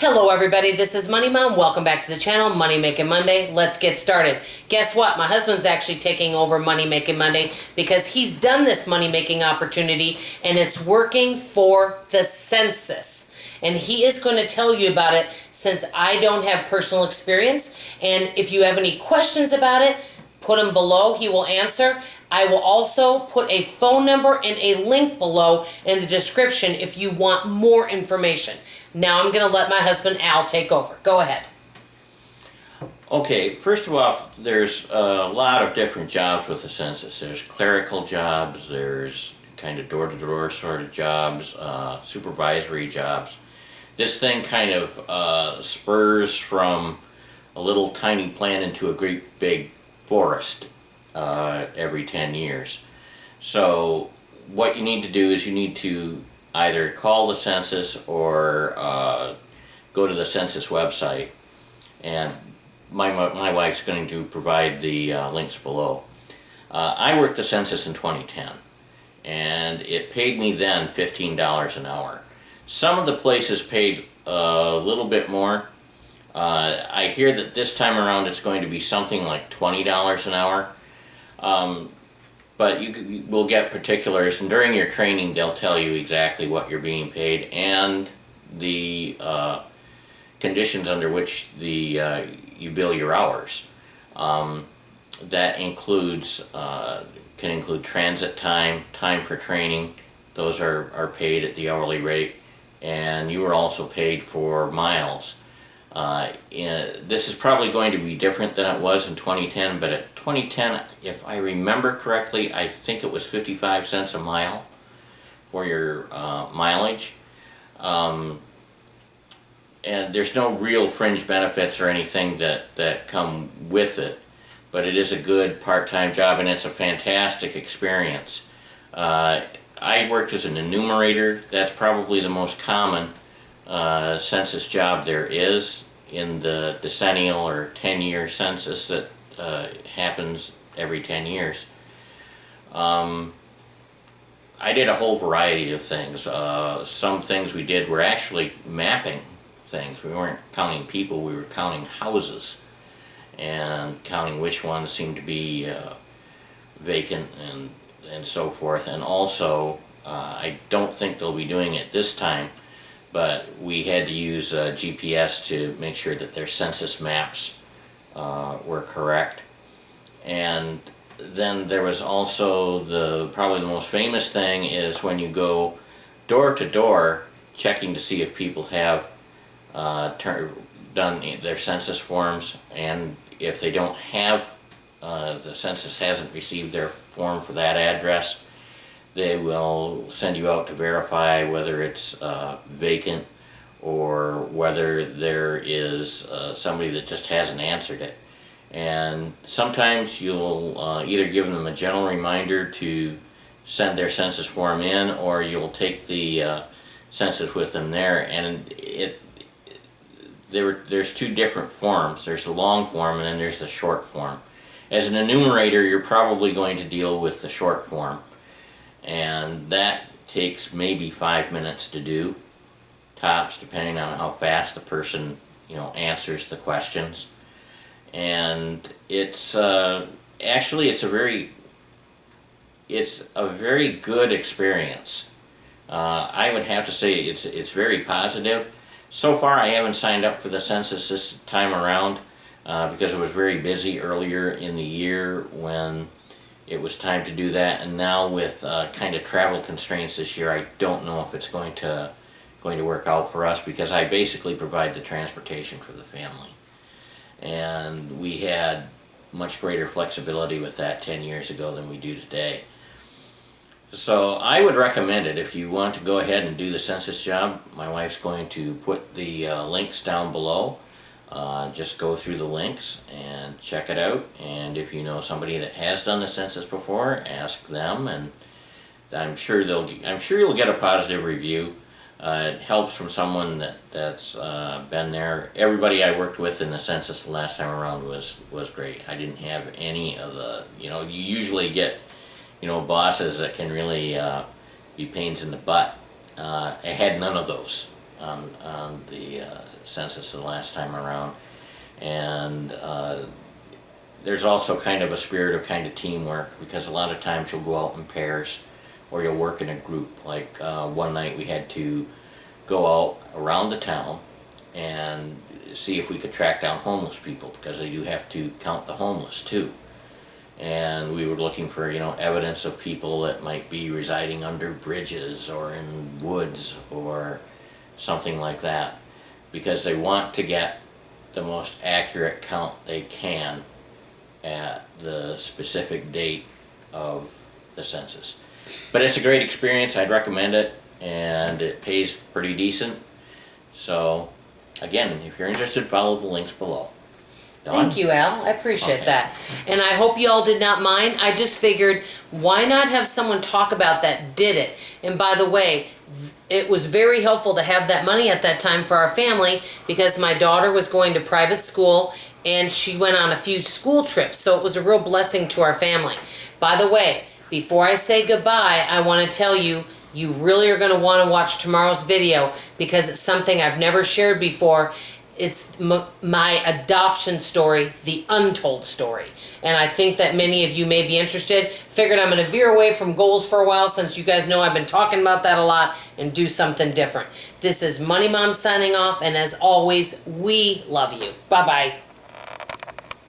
Hello everybody, this is Money Mom. Welcome back to the channel, Money Making Monday. Let's get started. Guess what? My husband's actually taking over Money Making Monday because he's done this money making opportunity and it's working for the census. And he is going to tell you about it since I don't have personal experience. And if you have any questions about it, put them below. He will answer. I will also put a phone number and a link below in the description if you want more information. Now I'm going to let my husband Al take over. Go ahead. Okay, first of all, there's a lot of different jobs with the census. There's clerical jobs, there's kind of door-to-door sort of jobs, supervisory jobs. This thing kind of spurs from a little tiny plant into a great big forest every 10 years. So what you need to do is you need to either call the census or go to the census website, and my wife's going to provide the links below. I worked the census in 2010 and it paid me then $15 an hour. Some of the places paid a little bit more. I hear that this time around it's going to be something like $20 an hour. But you will get particulars, and during your training they'll tell you exactly what you're being paid and the conditions under which you bill your hours. That includes can include transit time, time for training. Those are paid at the hourly rate, and you are also paid for miles. This is probably going to be different than it was in 2010, but at 2010, if I remember correctly, I think it was 55 cents a mile for your mileage. And there's no real fringe benefits or anything that come with it, but it is a good part-time job and it's a fantastic experience. I worked as an enumerator. That's probably the most common census job there is in the decennial or 10-year census that happens every 10 years. I did a whole variety of things. Some things we did were actually mapping things. We weren't counting people, we were counting houses and counting which ones seemed to be vacant and so forth. And also, I don't think they'll be doing it this time, but we had to use GPS to make sure that their census maps were correct. And then there was also probably the most famous thing is when you go door to door checking to see if people have done their census forms, and if they don't have, the census hasn't received their form for that address, they will send you out to verify whether it's vacant or whether there is somebody that just hasn't answered it. And sometimes you'll either give them a general reminder to send their census form in, or you'll take the census with them there. And there's two different forms. There's the long form and then there's the short form. As an enumerator, you're probably going to deal with the short form, and that takes maybe 5 minutes to do, tops, depending on how fast the person answers the questions. And it's actually it's a very good experience. I would have to say it's very positive. So far I haven't signed up for the census this time around because it was very busy earlier in the year when it was time to do that, and now with kind of travel constraints this year, I don't know if it's going to work out for us, because I basically provide the transportation for the family. And we had much greater flexibility with that 10 years ago than we do today. So I would recommend it if you want to go ahead and do the census job. My wife's going to put the links down below. Just go through the links and check it out, and if you know somebody that has done the census before, ask them, and I'm sure you'll get a positive review. It helps from someone that's been there. Everybody I worked with in the census the last time around was great. I didn't have any of the, you usually get, bosses that can really be pains in the butt. I had none of those on the census the last time around. And there's also kind of a spirit of kind of teamwork, because a lot of times you'll go out in pairs or you'll work in a group. Like one night we had to go out around the town and see if we could track down homeless people, because they do have to count the homeless too. And we were looking for, evidence of people that might be residing under bridges or in woods or something like that, because they want to get the most accurate count they can at the specific date of the census. But it's a great experience. I'd recommend it, and it pays pretty decent. So again, if you're interested, follow the links below. Dawn? Thank you, Al. I appreciate Okay. that. And I hope you all did not mind. I just figured, why not have someone talk about that did it? And by the way, it was very helpful to have that money at that time for our family, because my daughter was going to private school and she went on a few school trips. So it was a real blessing to our family. By the way, before I say goodbye, I want to tell you, you really are going to want to watch tomorrow's video, because it's something I've never shared before. It's my adoption story, the untold story. And I think that many of you may be interested. Figured I'm going to veer away from goals for a while, since you guys know I've been talking about that a lot, and do something different. This is Money Mom signing off, and as always, we love you. Bye-bye.